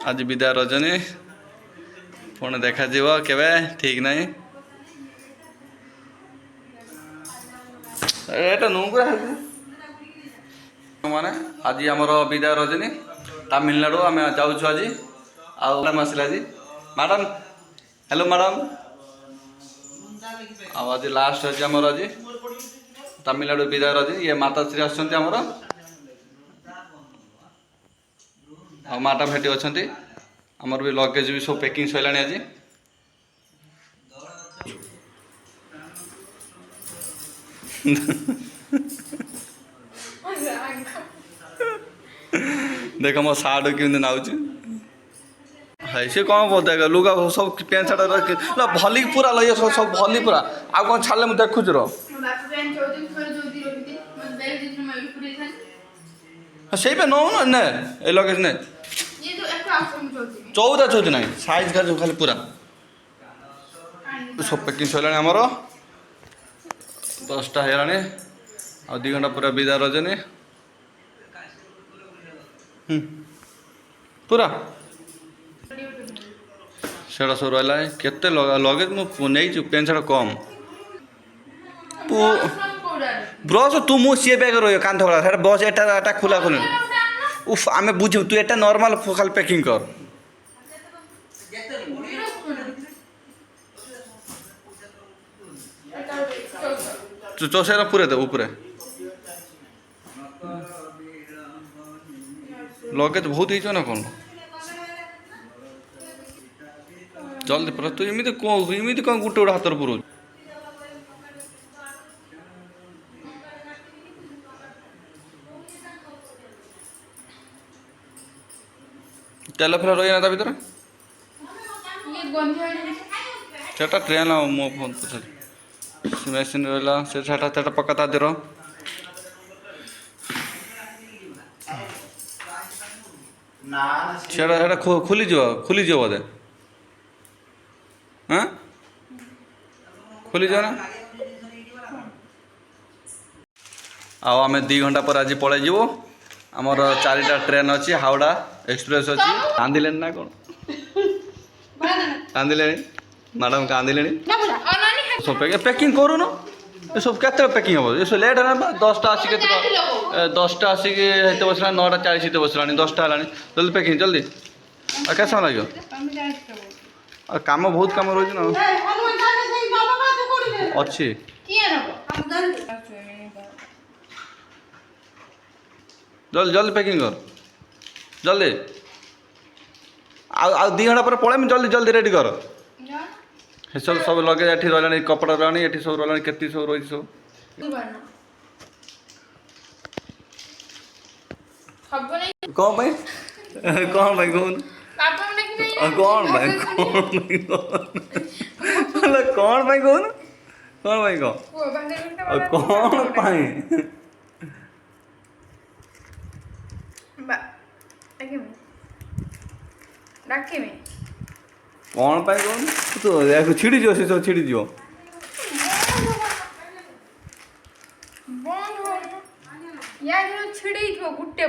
आज विदाय रजनी पुणी देखा केवे ठीक नहीं एटा नुंगुरा माने आज आमर विदाय रजनी तमिलनाडु आम जाऊँ आज आसला आज मैडम हेलो मैडम आज लास्ट अच्छे आमर आज तमिलनाडु विदाय रजनी ये माताश्री आमर आ मैडम हेटी अच्छा आमर भी लगेज भी सब पैकिंग सैला आज देख मो सार्ट कि नाऊँ है सी कौन बोलते लुगा सब पैंट सार्ट भली पूरा लगे सब भली पूरा आ कौन छाड़े मुझे देखुच से पे नौ ना ए लगेज ने 14 ना साइज का जो खाली पूरा सब पैकिंग सैला आमर 10टा है आ 2 घंटा पूरा विदाय रजनी पूरा सेटा सब रहा है केते लगेज मुझे पैंट सार्ट कम ब्रश तू मु सी बैग रही कांथ गला बस एटा खुला खुला उफ आम बुझू तू एटा नॉर्मल खाली पैकिंग कर चौसेरा पूरे दे ऊपर लगेज बहुत ही ना कौन जल्दी पूरा तू इमिति कौन गोटे गोटे हाथ पुरो तेल फेल रही ना भर सेटा ट्रेन मो फोन पचार मेसीन रहा से पक्का ता देर सेटा खुली बोधे हाँ खुली ना आम 2 घंटा पर आज पलि आमर 4टा ट्रेन अच्छी हावड़ा एक्सप्रेस अच्छी कांदिले ना कौन कांदिले मैडम कांदिले सब पैकिंग करूँ ये सब के पैकिंग हम ये सब लेट है ना 10टा आसिक 10टा आसिक बसला 9टा 40 बसला 10टा है जल्दी पैकिंग जल्दी क्या समय लगे काम बहुत काम रोज ना अच्छी जल्दी जल्दी पैकिंग कर जल्दी आ 2 घंटा पर पड़े जल्दी जल्दी रेडी कर सब लगे ये रहा कपड़ा रहा ये सब रहा के सब रही सब कौन भाई कौन भाई कौन कौन भाई कौन भाई कौन कौन भाई कौन भाई कौन पाई कौन तो देखो छिड़ी जो से सब छिड़ी जो या छिड़ी गुट्टे